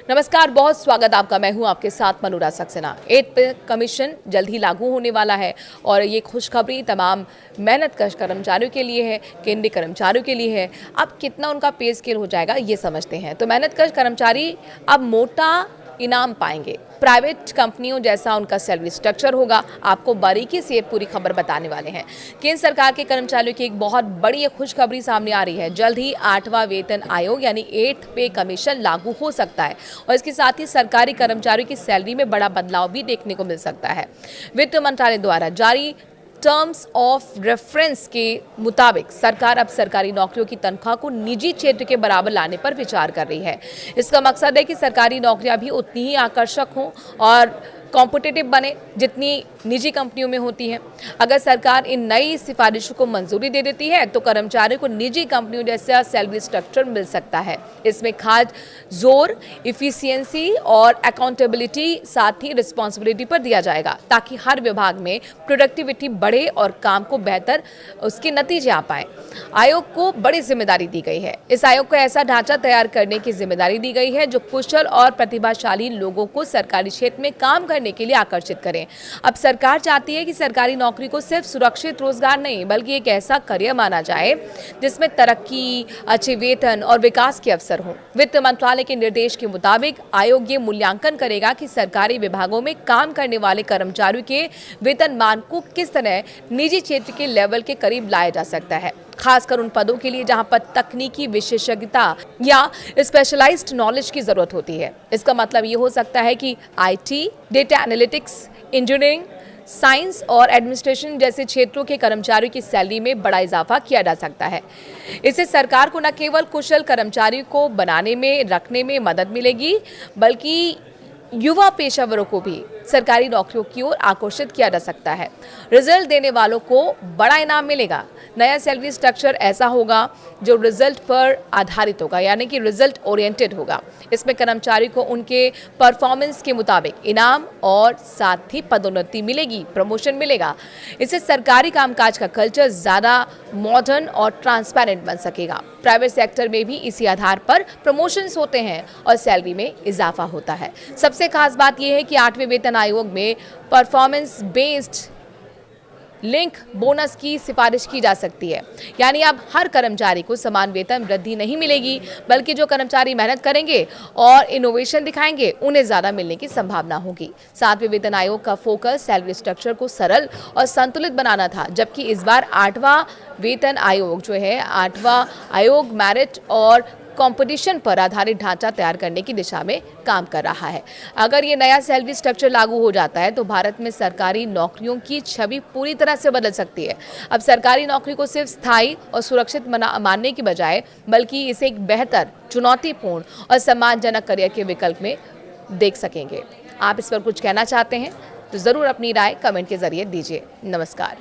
नमस्कार, बहुत स्वागत आपका। मैं हूं आपके साथ मनोरा सक्सेना। 8 पे कमीशन जल्द ही लागू होने वाला है और ये खुशखबरी तमाम मेहनतकश कर्मचारियों के लिए है, केंद्रीय कर्मचारियों के लिए है। अब कितना उनका पे स्केल हो जाएगा ये समझते हैं। तो मेहनतकश कर्मचारी अब मोटा इनाम पाएंगे। प्राइवेट कंपनियों जैसा उनका सैलरी स्ट्रक्चर होगा। आपको बारीकी से पूरी खबर बताने वाले हैं। केंद्र सरकार के कर्मचारियों की एक बहुत बड़ी खुशखबरी सामने आ रही है। जल्द ही 8वां वेतन आयोग यानी 8 पे कमीशन लागू हो सकता है और इसके साथ ही सरकारी कर्मचारियों की सैलरी में बड़ा बदलाव भी देखने को मिल सकता है। वित्त मंत्रालय द्वारा जारी टर्म्स ऑफ रेफरेंस के मुताबिक सरकार अब सरकारी नौकरियों की तनख्वाह को निजी क्षेत्र के बराबर लाने पर विचार कर रही है। इसका मकसद है कि सरकारी नौकरियां भी उतनी ही आकर्षक हों और कॉम्पिटिटिव बने जितनी निजी कंपनियों में होती हैं। अगर सरकार इन नई सिफारिशों को मंजूरी दे देती है तो कर्मचारियों को निजी कंपनियों जैसा सैलरी स्ट्रक्चर मिल सकता है। इसमें खास जोर इफिशियंसी और अकाउंटेबिलिटी साथ ही रिस्पॉन्सिबिलिटी पर दिया जाएगा ताकि हर विभाग में प्रोडक्टिविटी बढ़े और काम को बेहतर उसके नतीजे आ पाए। आयोग को बड़ी जिम्मेदारी दी गई है। इस आयोग को ऐसा ढांचा तैयार करने की जिम्मेदारी दी गई है जो कुशल और प्रतिभाशाली लोगों को सरकारी क्षेत्र में काम करने के लिए आकर्षित करें। अब सरकार चाहती है कि सरकारी नौकरी को सिर्फ सुरक्षित रोजगार नहीं बल्कि एक ऐसा करियर माना जाए जिसमें तरक्की, अच्छे वेतन और विकास के अवसर हों। वित्त मंत्रालय के निर्देश के मुताबिक आयोग ये मूल्यांकन करेगा कि सरकारी विभागों में काम करने वाले कर्मचारियों के वेतनमान को किस तरह निजी क्षेत्र के लेवल के करीब लाया जा सकता है, खासकर उन पदों के लिए जहां पर तकनीकी विशेषज्ञता या स्पेशलाइज्ड नॉलेज की जरूरत होती है। इसका मतलब ये हो सकता है कि IT, data analytics, engineering, science और एडमिनिस्ट्रेशन जैसे क्षेत्रों के कर्मचारियों की सैलरी में बड़ा इजाफा किया जा सकता है। इससे सरकार को न केवल कुशल कर्मचारियों को बनाने में रखने में मदद मिलेगी बल्कि युवा पेशेवरों को भी सरकारी नौकरियों की ओर आकर्षित किया जा सकता है। रिजल्ट देने वालों को बड़ा इनाम मिलेगा। नया सैलरी स्ट्रक्चर ऐसा होगा जो रिजल्ट पर आधारित होगा यानी कि रिजल्ट ओरिएंटेड होगा। इसमें कर्मचारी को उनके परफॉर्मेंस के मुताबिक इनाम और साथ ही पदोन्नति मिलेगी, प्रमोशन मिलेगा। इससे सरकारी कामकाज का कल्चर ज़्यादा मॉडर्न और ट्रांसपेरेंट बन सकेगा। प्राइवेट सेक्टर में भी इसी आधार पर प्रमोशंस होते हैं और सैलरी में इजाफा होता है। सबसे खास बात यह है कि 8वें वेतन आयोग में परफॉर्मेंस बेस्ड लिंक बोनस की सिफारिश की जा सकती है। यानी अब हर कर्मचारी को समान वेतन वृद्धि नहीं मिलेगी बल्कि जो कर्मचारी मेहनत करेंगे और इनोवेशन दिखाएंगे उन्हें ज्यादा मिलने की संभावना होगी। 7वें वेतन आयोग का फोकस सैलरी स्ट्रक्चर को सरल और संतुलित बनाना था, जबकि इस बार 8वां वेतन आयोग जो है 8वां आयोग मेरिट और कंपटीशन पर आधारित ढांचा तैयार करने की दिशा में काम कर रहा है। अगर ये नया सैलरी स्ट्रक्चर लागू हो जाता है तो भारत में सरकारी नौकरियों की छवि पूरी तरह से बदल सकती है। अब सरकारी नौकरी को सिर्फ स्थायी और सुरक्षित मानने की बजाय बल्कि इसे एक बेहतर, चुनौतीपूर्ण और सम्मानजनक करियर के विकल्प में देख सकेंगे। आप इस पर कुछ कहना चाहते हैं तो ज़रूर अपनी राय कमेंट के जरिए दीजिए। नमस्कार।